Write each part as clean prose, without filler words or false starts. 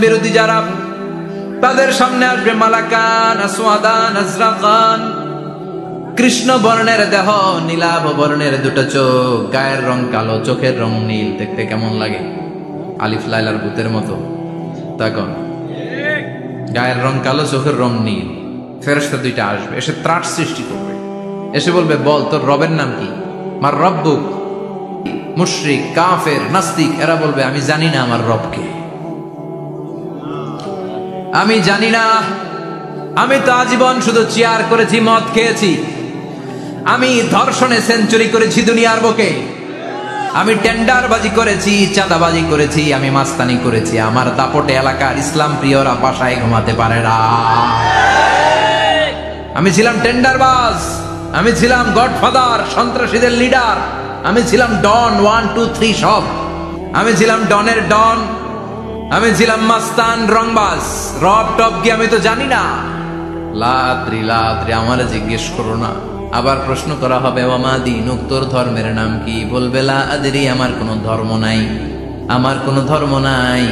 বিরোধী যারা, তাদের সামনে আসবে মালাকান আসওয়াদান আজরাকান, কৃষ্ণ বর্ণের দেহ, নীলাভ বর্ণের দুটো চোখ, গায়ের রং কালো, চোখের রং নীল। দেখতে কেমন লাগে? আলিফ লাইলার ভূতের মতো। তখন গায়ের রং কালো, চোখের রং নীল। ফেরেশতা দুইটা আসবে, এসে ত্রাস সৃষ্টি করবে, এসে বলবে, বল তোর রবের নাম কি? মার রব্বুক। মুশরিক, কাফের, নাস্তিক এরা বলবে, আমি জানি না আমার রবকে, আমি জানি না। আমি তো আজীবন শুধু চেয়ার করেছি, মদ খেয়েছি, আমি ধর্ষণে সেঞ্চুরি করেছি দুনিয়ার বুকে, আমি টেন্ডারবাজি করেছি, চাঁদাবাজি করেছি, আমি মাস্তানি করেছি। আমার দাপটে এলাকার ইসলাম প্রিয়রা বাসায় ঘুমাতে পারে না। আমি ছিলাম টেন্ডারবাজ, আমি ছিলাম গডফাদার, সন্ত্রাসীদের লিডার, আমি ছিলাম ডন 1 2 3 সব। আমি ছিলাম ডনের ডন, আমি ছিলাম মাস্তান, রংবাজ। রব টপ কি আমি তো জানি না। লাদ্রি লাদ্রি, আমার জিজ্ঞেস করো না। আবার প্রশ্ন করা হবে, ওমা দীনুক, তোর ধর্মের নাম কি? বলবে, লা আদরি, আমার কোনো ধর্ম নাই, আমার কোনো ধর্ম নাই।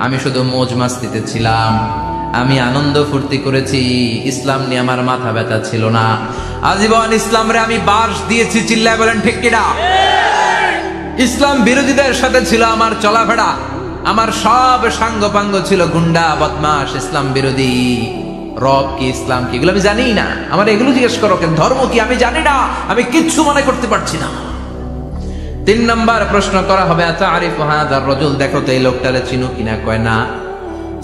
আমি শুধু মৌজ মাস্তিতে ছিলাম, আমি আনন্দ ফুর্তি করেছি, ইসলাম নিয়ে আমার মাথা ব্যথা ছিল না। আজীবন ইসলামরে আমি বাস দিয়েছি, চিল্লায় বলেন ঠিক কিনা? ইসলাম বিরোধীদের সাথে ছিল আমার চলাফেরা, আমার সব সাঙ্গপাঙ্গ ছিল গুন্ডা, বদমাশ, ইসলাম বিরোধী। রব কি, ইসলাম কি, এগুলো আমি জানি না। আমার এগুলো জিজ্ঞেস করো কেন? ধর্ম কি আমি জানি না, আমি কিচ্ছু মনে করতে পারছি না। 3 নাম্বার প্রশ্ন করা হবে, আচ্ছা আরিফ হাদার রাজুল, দেখো তো এই লোকটারে চিনো কিনা? কয় না,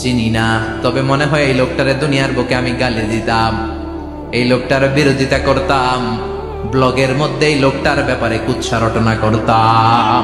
চিনি না, তবে মনে হয় এই লোকটারে দুনিয়ার বুকে আমি গালি দিতাম, এই লোকটার বিরোধিতা করতাম, ব্লগের মধ্যে এই লোকটার ব্যাপারে কুৎসা রটনা করতাম।